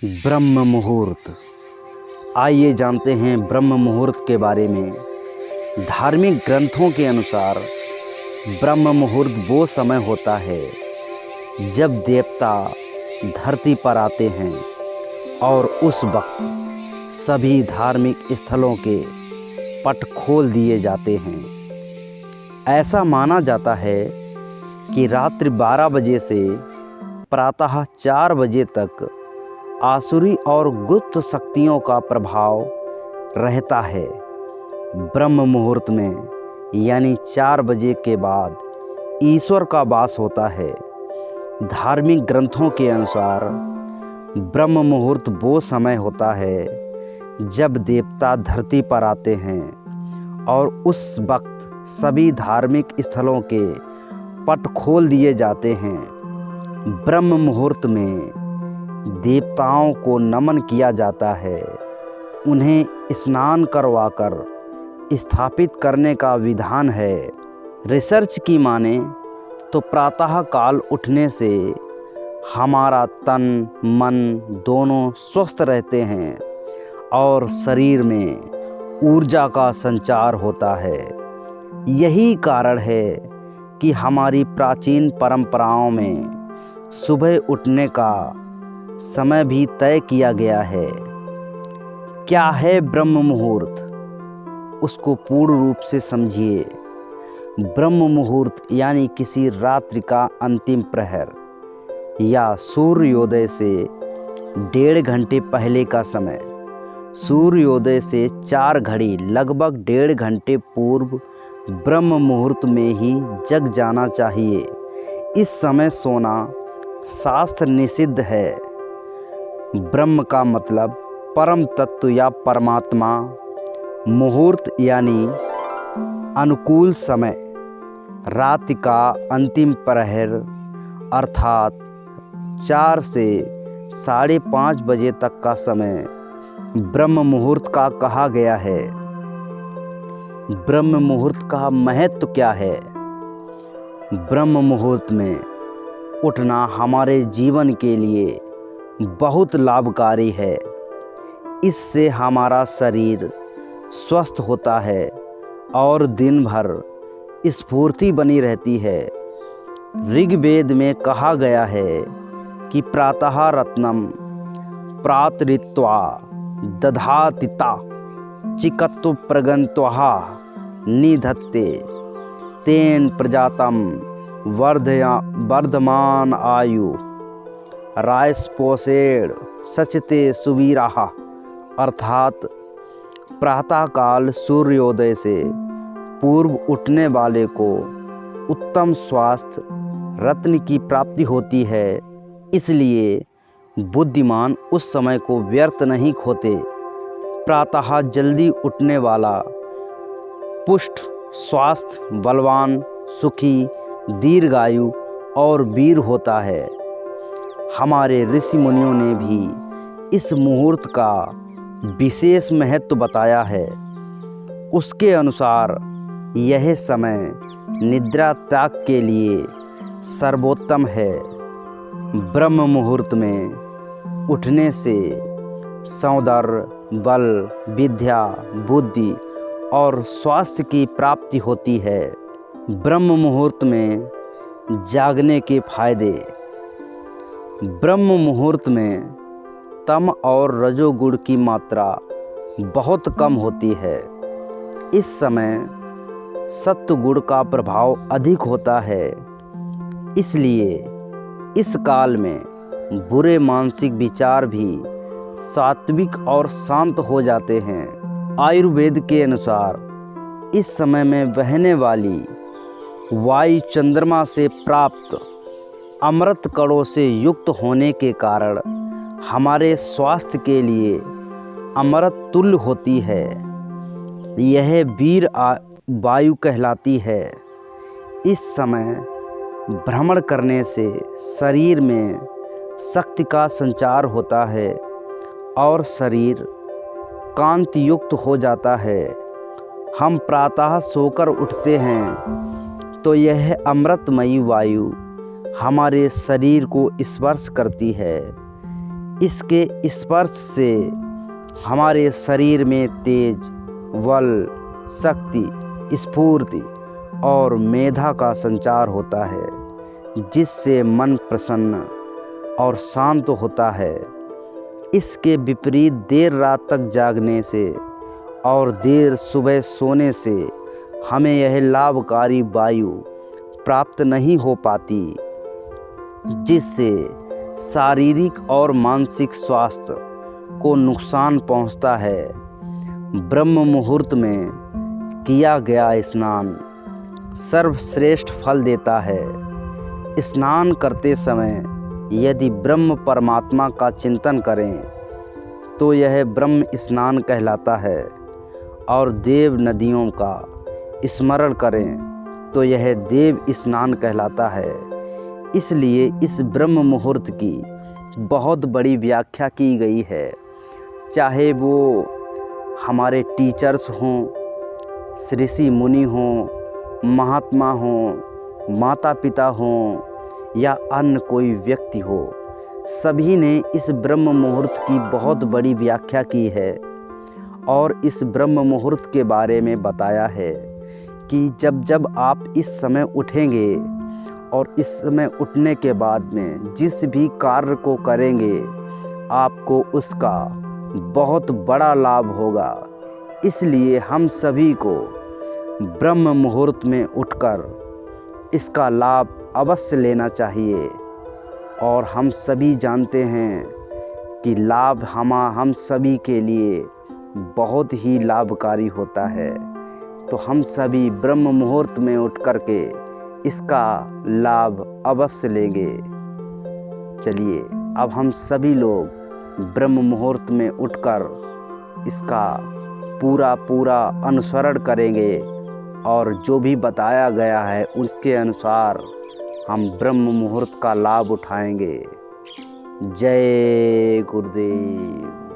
ब्रह्म मुहूर्त। आइए जानते हैं ब्रह्म मुहूर्त के बारे में। धार्मिक ग्रंथों के अनुसार ब्रह्म मुहूर्त वो समय होता है जब देवता धरती पर आते हैं और उस वक्त सभी धार्मिक स्थलों के पट खोल दिए जाते हैं। ऐसा माना जाता है कि रात्रि 12 बजे से प्रातः 4 बजे तक आसुरी और गुप्त शक्तियों का प्रभाव रहता है। ब्रह्म मुहूर्त में यानी 4 बजे के बाद ईश्वर का वास होता है। धार्मिक ग्रंथों के अनुसार ब्रह्म मुहूर्त वो समय होता है जब देवता धरती पर आते हैं और उस वक्त सभी धार्मिक स्थलों के पट खोल दिए जाते हैं। ब्रह्म मुहूर्त में देवताओं को नमन किया जाता है। उन्हें स्नान करवाकर स्थापित करने का विधान है। रिसर्च की माने तो प्रातः काल उठने से हमारा तन मन दोनों स्वस्थ रहते हैं और शरीर में ऊर्जा का संचार होता है। यही कारण है कि हमारी प्राचीन परंपराओं में सुबह उठने का समय भी तय किया गया है। क्या है ब्रह्म मुहूर्त, उसको पूर्ण रूप से समझिए। ब्रह्म मुहूर्त यानी किसी रात्रि का अंतिम प्रहर या सूर्योदय से 1.5 घंटे पहले का समय। सूर्योदय से 4 घड़ी लगभग 1.5 घंटे पूर्व ब्रह्म मुहूर्त में ही जग जाना चाहिए। इस समय सोना शास्त्र निषिद्ध है। ब्रह्म का मतलब परम तत्व या परमात्मा। मुहूर्त यानी अनुकूल समय। रात का अंतिम प्रहर अर्थात 4 से 5:30 बजे तक का समय ब्रह्म मुहूर्त का कहा गया है। ब्रह्म मुहूर्त का महत्व क्या है? ब्रह्म मुहूर्त में उठना हमारे जीवन के लिए बहुत लाभकारी है। इससे हमारा शरीर स्वस्थ होता है और दिन भर स्फूर्ति बनी रहती है। ऋग्वेद में कहा गया है कि प्रातः रत्नम प्रातरित्वा दधातिता चिकत्व प्रगंत्वा निधत्ते तेन प्रजातम वर्धमान आयु रायस्पोषेण सचते सुवीराः। अर्थात प्रातःकाल सूर्योदय से पूर्व उठने वाले को उत्तम स्वास्थ्य रत्न की प्राप्ति होती है। इसलिए बुद्धिमान उस समय को व्यर्थ नहीं खोते। प्रातः जल्दी उठने वाला पुष्ट स्वास्थ्य बलवान सुखी दीर्घायु और वीर होता है। हमारे ऋषि मुनियों ने भी इस मुहूर्त का विशेष महत्व बताया है। उसके अनुसार यह समय निद्रा त्याग के लिए सर्वोत्तम है। ब्रह्म मुहूर्त में उठने से सौंदर्य बल विद्या बुद्धि और स्वास्थ्य की प्राप्ति होती है। ब्रह्म मुहूर्त में जागने के फायदे। ब्रह्म मुहूर्त में तम और रजोगुण की मात्रा बहुत कम होती है। इस समय सत्वगुण का प्रभाव अधिक होता है। इसलिए इस काल में बुरे मानसिक विचार भी सात्विक और शांत हो जाते हैं। आयुर्वेद के अनुसार इस समय में बहने वाली वायु चंद्रमा से प्राप्त अमृत कणों से युक्त होने के कारण हमारे स्वास्थ्य के लिए अमृत तुल्य होती है। यह वीर वायु कहलाती है। इस समय भ्रमण करने से शरीर में शक्ति का संचार होता है और शरीर कांति युक्त हो जाता है। हम प्रातः सोकर उठते हैं तो यह अमृतमयी वायु हमारे शरीर को स्पर्श करती है। इसके स्पर्श से हमारे शरीर में तेज, बल, शक्ति, स्फूर्ति और मेधा का संचार होता है, जिससे मन प्रसन्न और शांत होता है। इसके विपरीत देर रात तक जागने से और देर सुबह सोने से हमें यह लाभकारी वायु प्राप्त नहीं हो पाती, जिससे शारीरिक और मानसिक स्वास्थ्य को नुकसान पहुंचता है। ब्रह्म मुहूर्त में किया गया स्नान सर्वश्रेष्ठ फल देता है। स्नान करते समय यदि ब्रह्म परमात्मा का चिंतन करें तो यह ब्रह्म स्नान कहलाता है, और देव नदियों का स्मरण करें तो यह देव स्नान कहलाता है। इसलिए इस ब्रह्म मुहूर्त की बहुत बड़ी व्याख्या की गई है, चाहे वो हमारे टीचर्स हों, ऋषि मुनि हों, महात्मा हों, माता पिता हों या अन्य कोई व्यक्ति हो, सभी ने इस ब्रह्म मुहूर्त की बहुत बड़ी व्याख्या की है और इस ब्रह्म मुहूर्त के बारे में बताया है कि जब जब आप इस समय उठेंगे और इस समय उठने के बाद में जिस भी कार्य को करेंगे आपको उसका बहुत बड़ा लाभ होगा। इसलिए हम सभी को ब्रह्म मुहूर्त में उठकर इसका लाभ अवश्य लेना चाहिए। और हम सभी जानते हैं कि लाभ हम सभी के लिए बहुत ही लाभकारी होता है, तो हम सभी ब्रह्म मुहूर्त में उठ कर के इसका लाभ अवश्य लेंगे। चलिए अब हम सभी लोग ब्रह्म मुहूर्त में उठकर इसका पूरा अनुसरण करेंगे और जो भी बताया गया है उसके अनुसार हम ब्रह्म मुहूर्त का लाभ उठाएंगे। जय गुरुदेव।